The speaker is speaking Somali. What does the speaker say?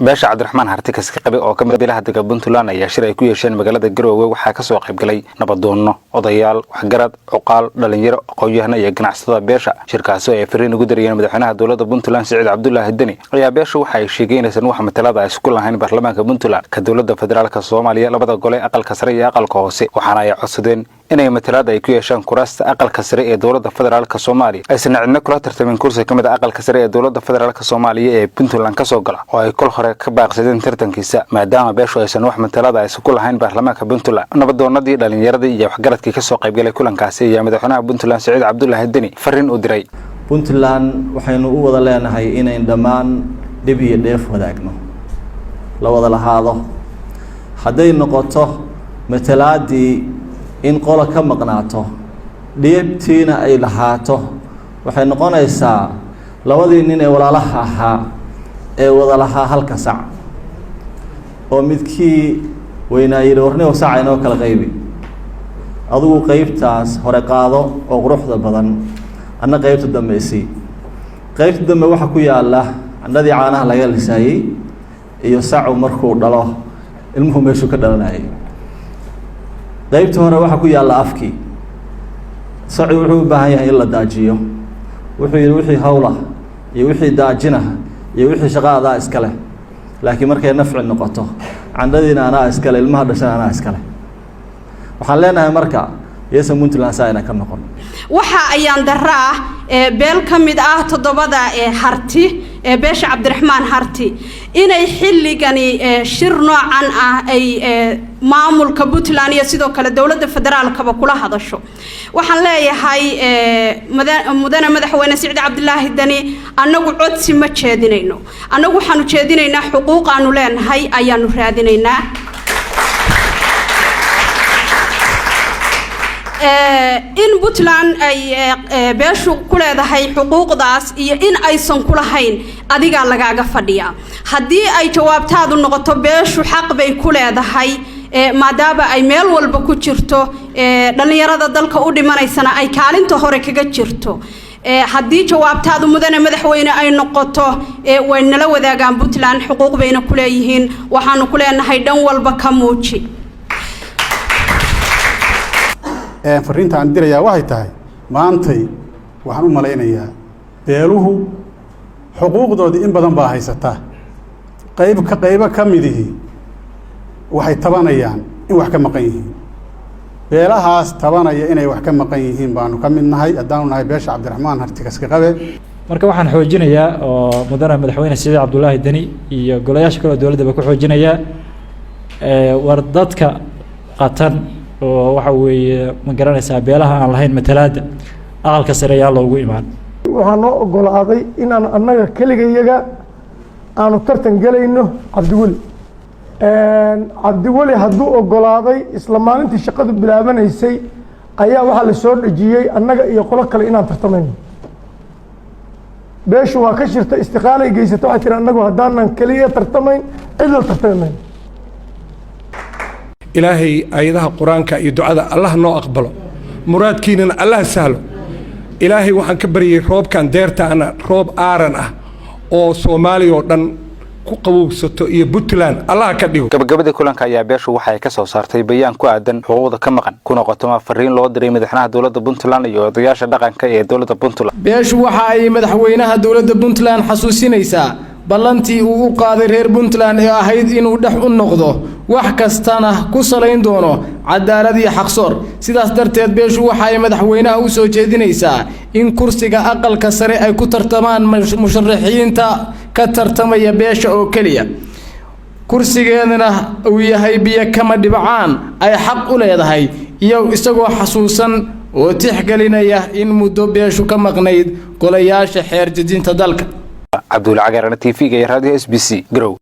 beesha Cabdiraxmaan Harti kaska qabay oo kamid bilaha degmada Puntland ayaa shir ay ku yeesheen magaalada Garowe waxa ka soo qayb galay nabadoono odayaal waxgarad cuqaal dhalinyaro aqoon-yahano iyo ganacsatada beesha shirkaas oo ay fariin ugu diriyeen madaxweynaha dawladda Puntland Saciid Cabdullaahi Deni ayaa beesha waxa ay sheegeen in wax matalada ay isku lahayn baarlamaanka Puntland ka dawladda federaalka Soomaaliya labada gole aqalka sare iyo aqalka hoose waxaana ay codsadeen inay matalada ay ku yeeshaan kuraasta aqalka sare ee dawladda federaalka Soomaaliya aysan cidna kula tartamin kursi kamid ah aqalka sare ee dawladda federaalka Soomaaliya ee Puntland ka soo gala oo ay kol hore ka baaqsadeen tartankiisa maadaama beeshu aysan wax matalada ay isku lahayn baarlamaanka Puntland nabadoonadii dhalinyaradii iyo waxgaradkii ka soo qayb galay kulankaasi ayaa madaxweynaha Puntland Saciid Cabdullaahi Deni fariin u diray Puntland waxaynu u wada leenahay inay dhamaan dib iyo dheef wadaagno la wada lahaado haday noqoto matalaadii in qola ka maqnaato dheebtiina ay lahaato waxay noqonaysaa labadii nin ee walaalaha ahaa ee wada lahaa halka sac oo midkii weynaayay warnimo sac inoo kala qaybi adigu qaybtaas hore qaado oo quruxda badan anna qaybta dambeysay qaybta dambe waxa ku yaala andadii caanaha laga lisaayay iyo sacu markuu dhalo ilmuhu meeshu ka dhalanayay qaybta hore waxa ku yaala afkii sacu wuxuu u baahan yahay in la daajiyo wuxuu yiri wixii hawla iyo wixii daajina iyo wixii shaqada iska leh laakiin markay nafci noqoto candadiina ana iska leh ilmaha dhashan ana iska leh waxaan leenahay marka yeesa Puntland saayna ka noqon waxa ayaan daraa beel kamid ah todobada Harti beesha Cabdiraxmaan Harti inay xilligani shir noocan ah ay maamulka Puntland iyo sidoo kale dawladda federaalka kula hadasho waxaan leeyahay madaxweyne Saciid Cabdullaahi Deni anagu codsi ma jeedinayno anagu waxaanu jeedinaynaa xuquuq aanu leenahay ayaanu raadinaynaa in Puntland ay beeshu ku leedahay xuquuqdaas iyo in aysan ku lahayn adiga lagaaga fadhiya hadii ay jawaabtaadu noqoto beeshu xaq bay ku leedahay maadaama ay meel walba ku jirto dhalinyarada dalka u dhimanaysana ay kaalinta hore kaga jirto hadii jawaabtaadu mudane madaxweyne ay noqoto way nala wadaagaan Puntland xuquuq bayna ku leeyihiin waxaanu ku leenahay dhan walba ka muuji fariinta aan dirayaa waxay tahay maantay waxaan u maleynayaa beeluhu xuquuqdoodii in badan baa haysata qayb ka midihi waxay tabanayaan in wax ka maqan yihiin beelahaas tabanaya inay wax ka maqan yihiin baanu ka mid nahay haddaanu nahay beesha Cabdiraxmaan Harti kaska qabe marka waxaan xoojinayaa oo mudane madaxweyne Saciid Cabdullaahi Deni iyo golayaasha kale dawladda ku xoojinayaa war dadka qatan oo waxa weeye ma garanaysaa beelaha aan lahayn matalaada aqalka sare ayaa loogu imaan waxaan noo ogolaaday in aan annaga kaligayaga aanu tartan galayno Cabdiweli hadduu ogolaaday isla maalintii shaqadu bilaabanaysay ayaa waxaa la soo dhajiyay annaga iyo qolo kale inaan tartamayno beeshu waa ka shirta istiqaalay geysata waxay tiri annagu haddaanan kaliya tartamayn cid la tartamayno إلهي أيضا قرآنك يدعى الله نو أقبله مراد كيننا الله سهله إلهي وحن كبري روب كان ديرتا أنا روب آرنا أو سومالي ودن قبوب ستو يبطلان الله كديه gabagabada kulanka ayaa beeshu waxay ka soo saartay bayaan ku aadan xuquuqda ka maqan kuna qotoma fariin loo diray madaxweynaha dawladda Puntland iyo odayaasha dhaqanka ee dawladda Puntland beeshu waxa ay madaxweynaha dawladda Puntland xasuusinaysaa ballantii uu u qaaday reer Puntland ee ahayd inuu dhex u noqdo wax kastana ku saleyn doono cadaalad iyo xaqsoor sidaas darteed beeshu waxa ay madaxweynaha u soo jeedinaysaa in kursiga aqalka sare ay ku tartamaan musharaxiinta ka tartamaya beesha oo kaliya kursigeedana uu yahay biyo kama dhibcaan ay xaq u leedahay iyo isagoo xasuusan oo tixgelinaya in muddo beeshu ka maqnayd golayaasha xeer jadinta dalka Cabdullaahi Cagaarana TV ga Radio SBC Garowe